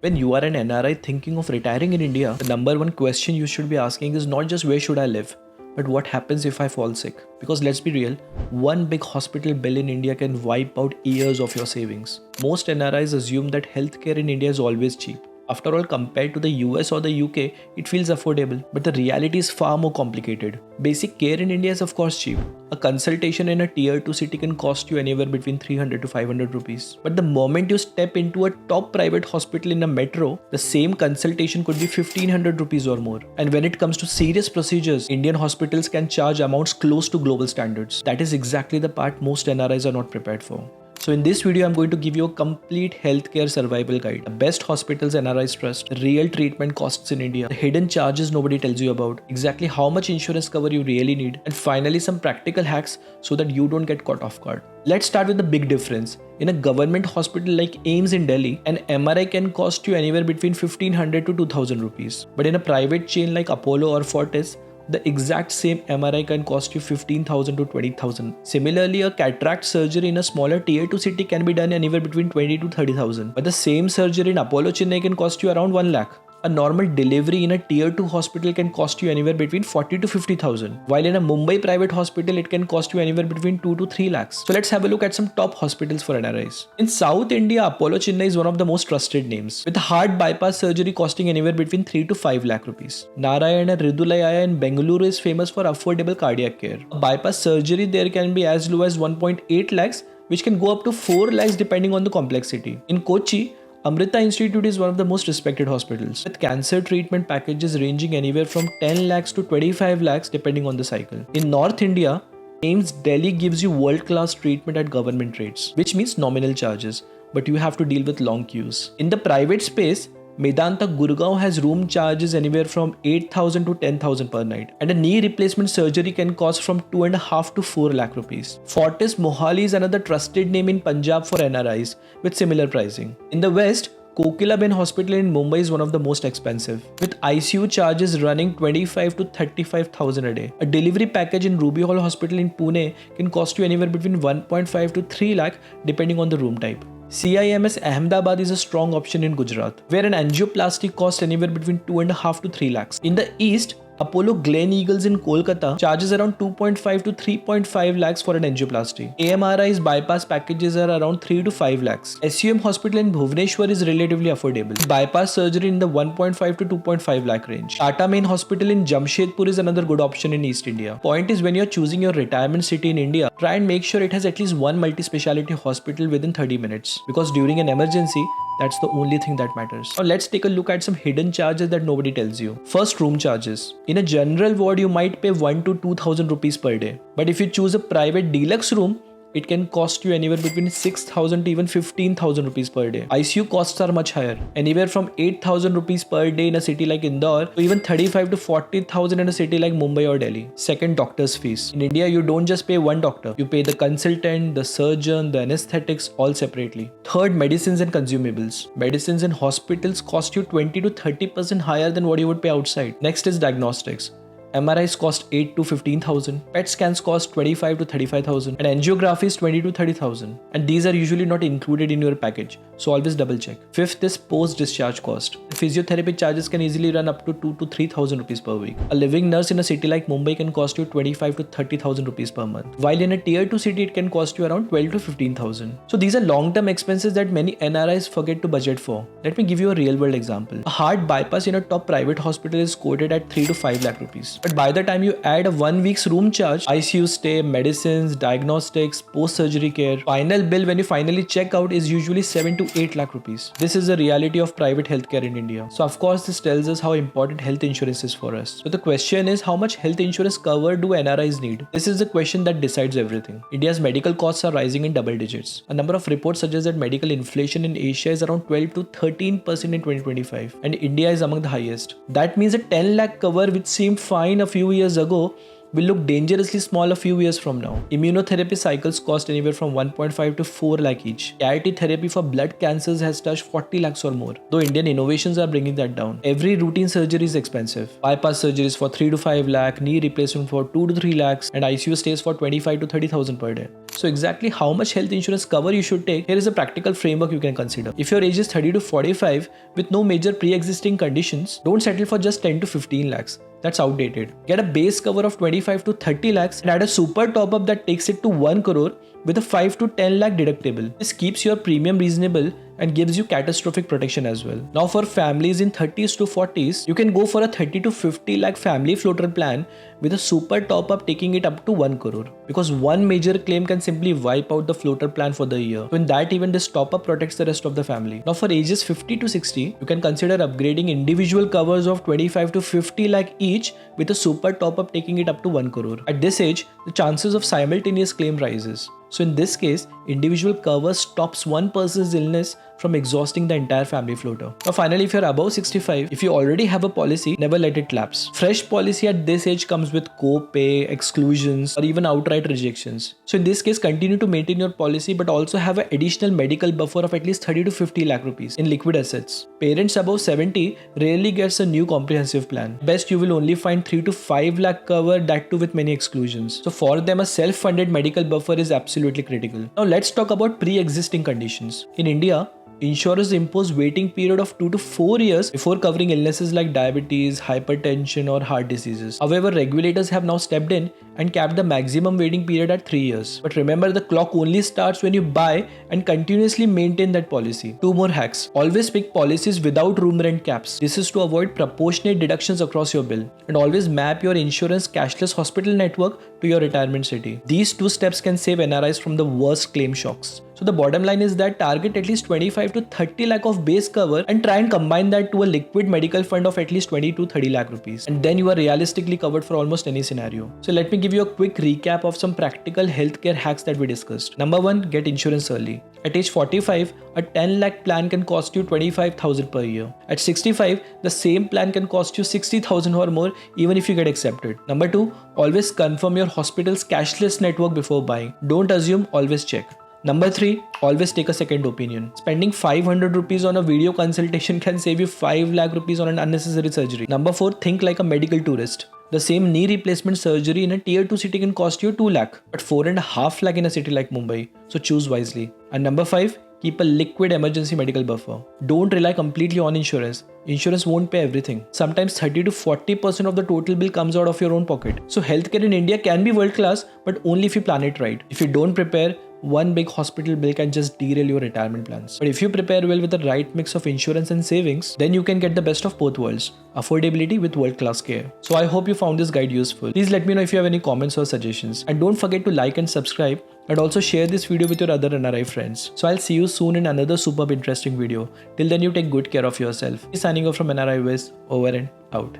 When you are an NRI thinking of retiring in India, the number one question you should be asking is not just where should I live, but what happens if I fall sick? Because let's be real, one big hospital bill in India can wipe out years of your savings. Most NRIs assume that healthcare in India is always cheap. After all, compared to the US or the UK, it feels affordable, but the reality is far more complicated. Basic care in India is of course cheap. A consultation in a tier 2 city can cost you anywhere between 300 to 500 rupees. But the moment you step into a top private hospital in a metro, the same consultation could be 1500 rupees or more. And when it comes to serious procedures, Indian hospitals can charge amounts close to global standards. That is exactly the part most NRIs are not prepared for. So in this video, I'm going to give you a complete healthcare survival guide. The best hospitals NRIs trust, real treatment costs in India, the hidden charges nobody tells you about, exactly how much insurance cover you really need, and finally some practical hacks so that you don't get caught off guard. Let's start with the big difference. In a government hospital like AIIMS in Delhi, an MRI can cost you anywhere between 1500 to 2000 rupees. But in a private chain like Apollo or Fortis, the exact same MRI can cost you 15,000 to 20,000. Similarly, a cataract surgery in a smaller tier 2 city can be done anywhere between 20 to 30,000. But the same surgery in Apollo Chennai can cost you around 1 lakh. A normal delivery in a tier 2 hospital can cost you anywhere between 40 to 50,000. While in a Mumbai private hospital, it can cost you anywhere between 2 to 3 lakhs. So let's have a look at some top hospitals for NRIs. In South India, Apollo Chennai is one of the most trusted names, with heart bypass surgery costing anywhere between 3 to 5 lakh rupees. Narayana Hridulayaya in Bengaluru is famous for affordable cardiac care. A bypass surgery there can be as low as 1.8 lakhs, which can go up to 4 lakhs depending on the complexity. In Kochi, Amrita Institute is one of the most respected hospitals, with cancer treatment packages ranging anywhere from 10 lakhs to 25 lakhs depending on the cycle. In North India, AIIMS Delhi gives you world-class treatment at government rates, which means nominal charges, but you have to deal with long queues. In the private space, Medanta Gurgaon has room charges anywhere from 8,000 to 10,000 per night, and a knee replacement surgery can cost from 2.5 to 4 lakh rupees. Fortis Mohali is another trusted name in Punjab for NRIs with similar pricing. In the West, Kokilaben Hospital in Mumbai is one of the most expensive, with ICU charges running 25 to 35,000 a day. A delivery package in Ruby Hall Hospital in Pune can cost you anywhere between 1.5 to 3 lakh depending on the room type. CIMS Ahmedabad is a strong option in Gujarat, where an angioplasty costs anywhere between 2.5 to 3 lakhs. In the East, Apollo Glen Eagles in Kolkata charges around 2.5 to 3.5 lakhs for an angioplasty. AMRI's bypass packages are around 3 to 5 lakhs. SUM Hospital in Bhubaneswar is relatively affordable. Bypass surgery in the 1.5 to 2.5 lakh range. Tata Main Hospital in Jamshedpur is another good option in East India. Point is, when you're choosing your retirement city in India, try and make sure it has at least one multi-speciality hospital within 30 minutes. Because during an emergency, that's the only thing that matters. Now let's take a look at some hidden charges that nobody tells you. First, room charges. In a general ward, you might pay 1 to 2,000 rupees per day. But if you choose a private deluxe room, it can cost you anywhere between 6,000 to even 15,000 rupees per day. ICU costs are much higher, anywhere from 8,000 rupees per day in a city like Indore to even 35 to 40,000 in a city like Mumbai or Delhi. Second, doctor's fees. In India, you don't just pay one doctor. You pay the consultant, the surgeon, the anesthetics all separately. Third, medicines and consumables. Medicines in hospitals cost you 20 to 30% higher than what you would pay outside. Next is diagnostics. MRIs cost 8 to 15,000, PET scans cost 25 to 35,000, and angiography is 20 to 30,000. And these are usually not included in your package, so always double check. Fifth is post-discharge cost. Physiotherapy charges can easily run up to 2 to 3,000 rupees per week. A living nurse in a city like Mumbai can cost you 25 to 30,000 rupees per month, while in a tier 2 city it can cost you around 12 to 15,000. So these are long-term expenses that many NRIs forget to budget for. Let me give you a real-world example. A heart bypass in a top private hospital is quoted at 3 to 5 lakh rupees. But by the time you add a 1 week's room charge, ICU stay, medicines, diagnostics, post-surgery care, final bill when you finally check out is usually 7 to 8 lakh rupees. This is the reality of private healthcare in India. So of course this tells us how important health insurance is for us. So the question is, how much health insurance cover do NRIs need? This is the question that decides everything. India's medical costs are rising in double digits. A number of reports suggest that medical inflation in Asia is around 12 to 13% in 2025, and India is among the highest. That means a 10 lakh cover, which seemed fine a few years ago, will look dangerously small a few years from now. Immunotherapy cycles cost anywhere from 1.5 to 4 lakh each. CAR-T therapy for blood cancers has touched 40 lakhs or more, though Indian innovations are bringing that down. Every routine surgery is expensive. Bypass surgeries for 3 to 5 lakh, knee replacement for 2 to 3 lakhs, and ICU stays for 25 to 30,000 per day. So exactly how much health insurance cover you should take, here is a practical framework you can consider. If your age is 30 to 45 with no major pre-existing conditions, don't settle for just 10 to 15 lakhs. That's outdated. Get a base cover of 25 to 30 lakhs and add a super top up that takes it to 1 crore with a 5 to 10 lakh deductible. This keeps your premium reasonable and gives you catastrophic protection as well. Now for families in 30s to 40s, you can go for a 30 to 50 lakh family floater plan with a super top up taking it up to 1 crore. Because one major claim can simply wipe out the floater plan for the year. So in that event, this top up protects the rest of the family. Now for ages 50 to 60, you can consider upgrading individual covers of 25 to 50 lakh each with a super top up taking it up to 1 crore. At this age, the chances of simultaneous claim rises. So in this case, individual cover stops one person's illness from exhausting the entire family floater. Now finally, if you're above 65, if you already have a policy, never let it lapse. Fresh policy at this age comes with co-pay, exclusions, or even outright rejections. So in this case, continue to maintain your policy but also have an additional medical buffer of at least 30 to 50 lakh rupees in liquid assets. Parents above 70 rarely gets a new comprehensive plan. Best you will only find 3 to 5 lakh cover, that too with many exclusions. So for them, a self-funded medical buffer is absolutely critical. Now let's talk about pre-existing conditions. In India, insurers impose waiting period of 2 to 4 years before covering illnesses like diabetes, hypertension, or heart diseases. However, regulators have now stepped in and capped the maximum waiting period at 3 years. But remember, the clock only starts when you buy and continuously maintain that policy. 2 more hacks. Always pick policies without room rent caps. This is to avoid proportionate deductions across your bill. And always map your insurance cashless hospital network to your retirement city. These 2 steps can save NRIs from the worst claim shocks. So the bottom line is that target at least 25 to 30 lakh of base cover and try and combine that to a liquid medical fund of at least 20 to 30 lakh rupees. And then you are realistically covered for almost any scenario. So let me give you a quick recap of some practical healthcare hacks that we discussed. Number 1, get insurance early. At age 45, a 10 lakh plan can cost you 25,000 per year. At 65, the same plan can cost you 60,000 or more even if you get accepted. Number 2, always confirm your hospital's cashless network before buying. Don't assume, always check. Number 3, always take a second opinion. Spending 500 rupees on a video consultation can save you 5 lakh rupees on an unnecessary surgery. Number 4, think like a medical tourist. The same knee replacement surgery in a tier 2 city can cost you 2 lakh, but 4.5 lakh in a city like Mumbai. So choose wisely. And number 5, keep a liquid emergency medical buffer. Don't rely completely on insurance. Insurance won't pay everything. Sometimes 30 to 40% of the total bill comes out of your own pocket. So healthcare in India can be world class, but only if you plan it right. If you don't prepare, one big hospital bill can just derail your retirement plans. But if you prepare well with the right mix of insurance and savings, then you can get the best of both worlds. Affordability with world-class care. So I hope you found this guide useful. Please let me know if you have any comments or suggestions. And don't forget to like and subscribe, and also share this video with your other NRI friends. So I'll see you soon in another superb interesting video. Till then, you take good care of yourself. Signing off from NRI Wiz, over and out.